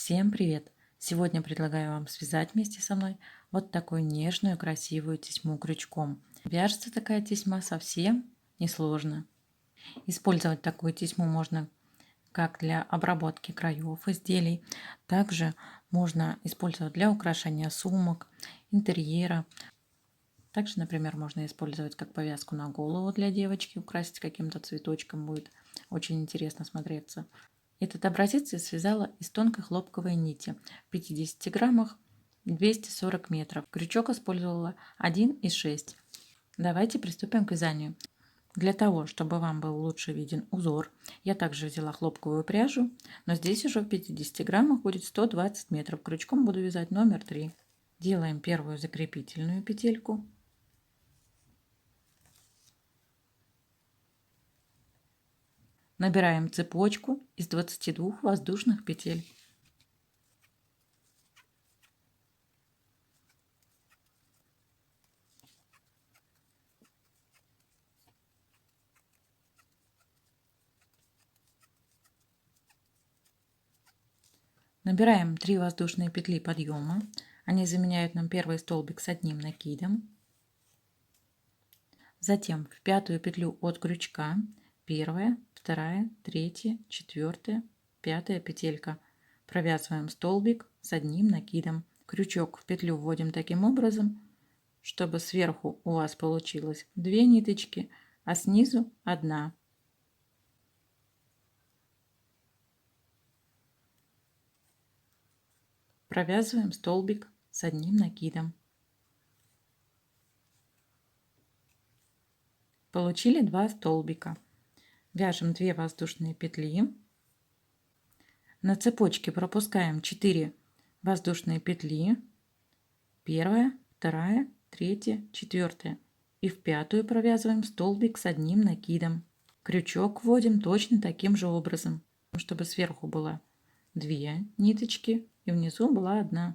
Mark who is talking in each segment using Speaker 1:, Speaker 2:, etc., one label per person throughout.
Speaker 1: Всем привет! Сегодня предлагаю вам связать вместе со мной вот такую нежную красивую тесьму крючком. Вяжется такая тесьма совсем несложно. Использовать такую тесьму можно как для обработки краев изделий, также можно использовать для украшения сумок, интерьера. Также, например, можно использовать как повязку на голову для девочки, украсить каким-то цветочком, будет очень интересно смотреться. Этот образец я связала из тонкой хлопковой нити в 50 граммах 240 метров. Крючок использовала 1,6. Давайте приступим к вязанию. Для того, чтобы вам был лучше виден узор, я также взяла хлопковую пряжу, но здесь уже в 50 граммах будет 120 метров. Крючком буду вязать номер 3. Делаем первую закрепительную петельку. Набираем цепочку из 22 воздушных петель. Набираем 3 воздушные петли подъема. Они заменяют нам первый столбик с одним накидом. Затем в пятую петлю от крючка первая, вторая, третья, четвертая, пятая петелька. Провязываем столбик с одним накидом. Крючок в петлю вводим таким образом, чтобы сверху у вас получилось 2 ниточки, а снизу 1. Провязываем столбик с одним накидом. Получили 2 столбика. Вяжем 2 воздушные петли. На цепочке пропускаем 4 воздушные петли. Первая, вторая, третья, четвертая. И в пятую провязываем столбик с одним накидом. Крючок вводим точно таким же образом, чтобы сверху было 2 ниточки и внизу была 1.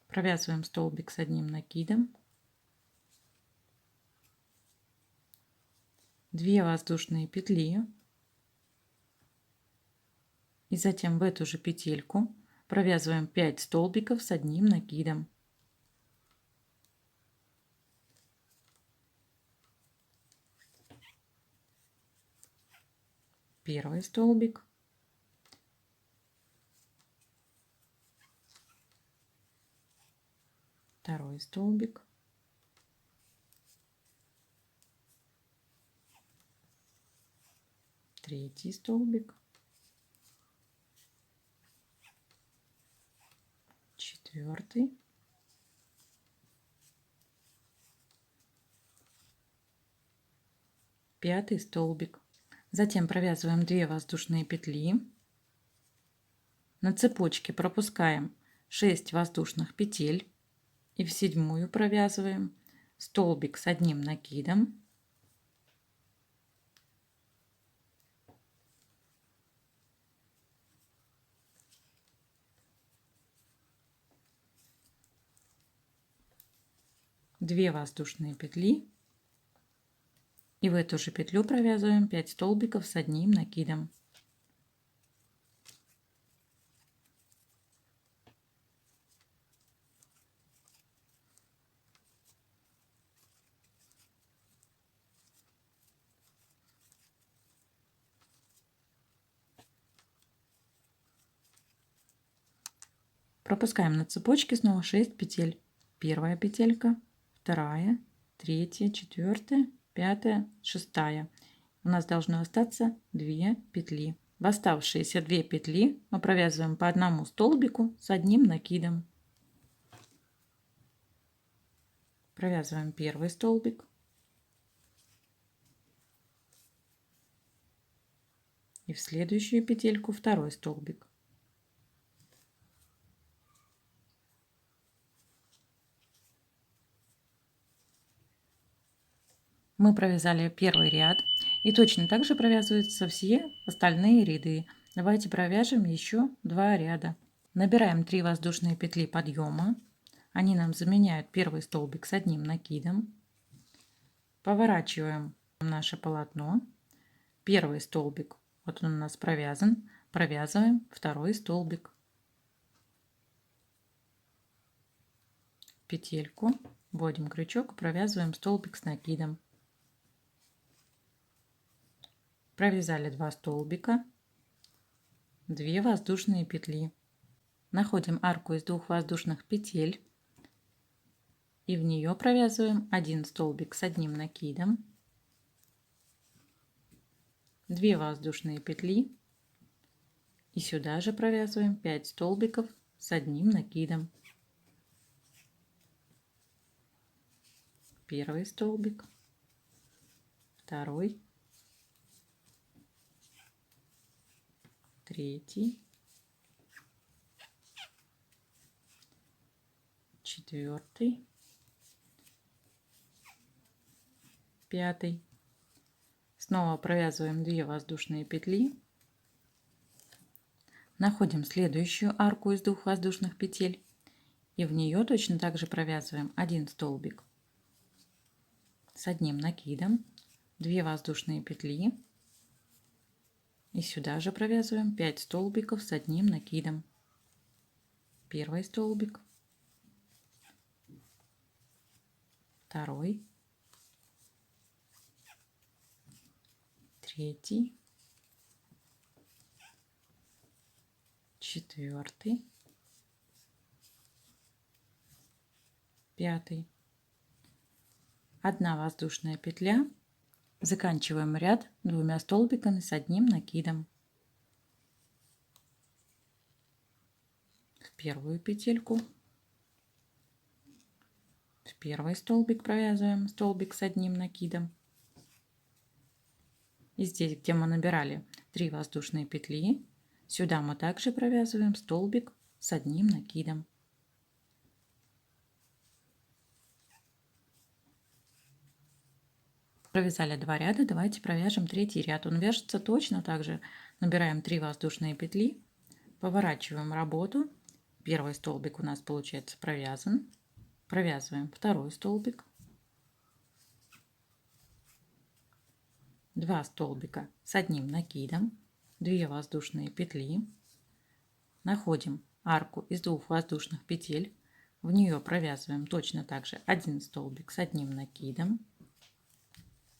Speaker 1: Провязываем столбик с одним накидом. 2 воздушные петли. И затем в эту же петельку провязываем 5 столбиков с одним накидом. Первый столбик. Второй столбик. Третий столбик. Четвертый. Пятый столбик. Затем провязываем 2 воздушные петли. На цепочке пропускаем 6 воздушных петель и в седьмую провязываем столбик с одним накидом. Две воздушные петли и в эту же петлю провязываем 5 столбиков с одним накидом. Пропускаем на цепочке снова 6 петель. Первая петелька, вторая, третья, четвертая, пятая, шестая. У нас должно остаться 2 петли. В оставшиеся 2 петли мы провязываем по одному столбику с одним накидом. Провязываем первый столбик. И в следующую петельку второй столбик. Мы провязали первый ряд, и точно так же провязываются все остальные ряды. Давайте провяжем еще 2 ряда. Набираем 3 воздушные петли подъема. Они нам заменяют первый столбик с одним накидом. Поворачиваем наше полотно. Первый столбик, вот он у нас провязан, провязываем второй столбик, петельку, вводим крючок, провязываем столбик с накидом. Провязали 2 столбика, 2 воздушные петли. Находим арку из 2 воздушных петель и в нее провязываем 1 столбик с одним накидом, 2 воздушные петли и сюда же провязываем 5 столбиков с одним накидом. Первый столбик, второй, третий, четвертый, пятый. Снова провязываем 2 воздушные петли. Находим следующую арку из 2 воздушных петель и в нее точно так же провязываем 1 столбик с одним накидом, 2 воздушные петли и сюда же провязываем 5 столбиков с одним накидом. Первый столбик, второй, третий, четвертый, пятый. 1 воздушная петля. Заканчиваем ряд 2 столбиками с одним накидом. В первую петельку, в первый столбик провязываем столбик с одним накидом. И здесь, где мы набирали 3 воздушные петли, сюда мы также провязываем столбик с одним накидом. Провязали 2 ряда, давайте провяжем третий ряд. Он вяжется точно так же. Набираем 3 воздушные петли, поворачиваем работу. Первый столбик у нас получается провязан. Провязываем второй столбик. 2 столбика с одним накидом, 2 воздушные петли. Находим арку из 2 воздушных петель. В нее провязываем точно так же 1 столбик с одним накидом,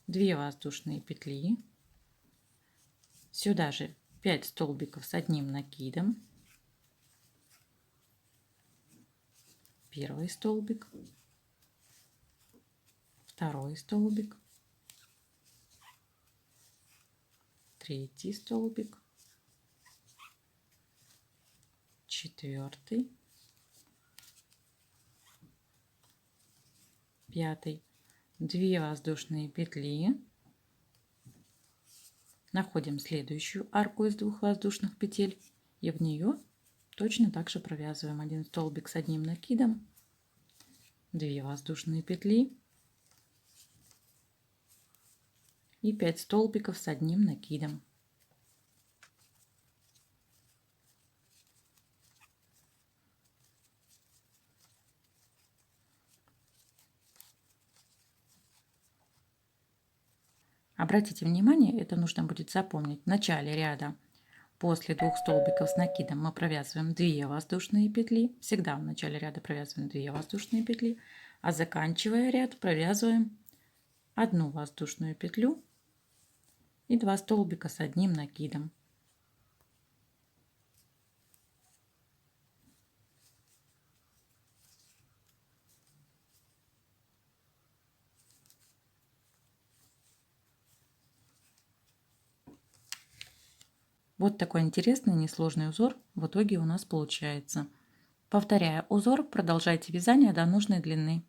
Speaker 1: 2 воздушные петли, сюда же 5 столбиков с одним накидом, первый столбик, второй столбик, третий столбик, четвертый, пятый. 2 воздушные петли. Находим следующую арку из 2 воздушных петель и в нее точно так же провязываем 1 столбик с одним накидом, 2 воздушные петли и 5 столбиков с одним накидом. Обратите внимание, это нужно будет запомнить. В начале ряда после 2 столбиков с накидом мы провязываем 2 воздушные петли. Всегда в начале ряда провязываем 2 воздушные петли. А заканчивая ряд провязываем 1 воздушную петлю и 2 столбика с одним накидом. Вот такой интересный несложный узор в итоге у нас получается. Повторяя узор, продолжайте вязание до нужной длины.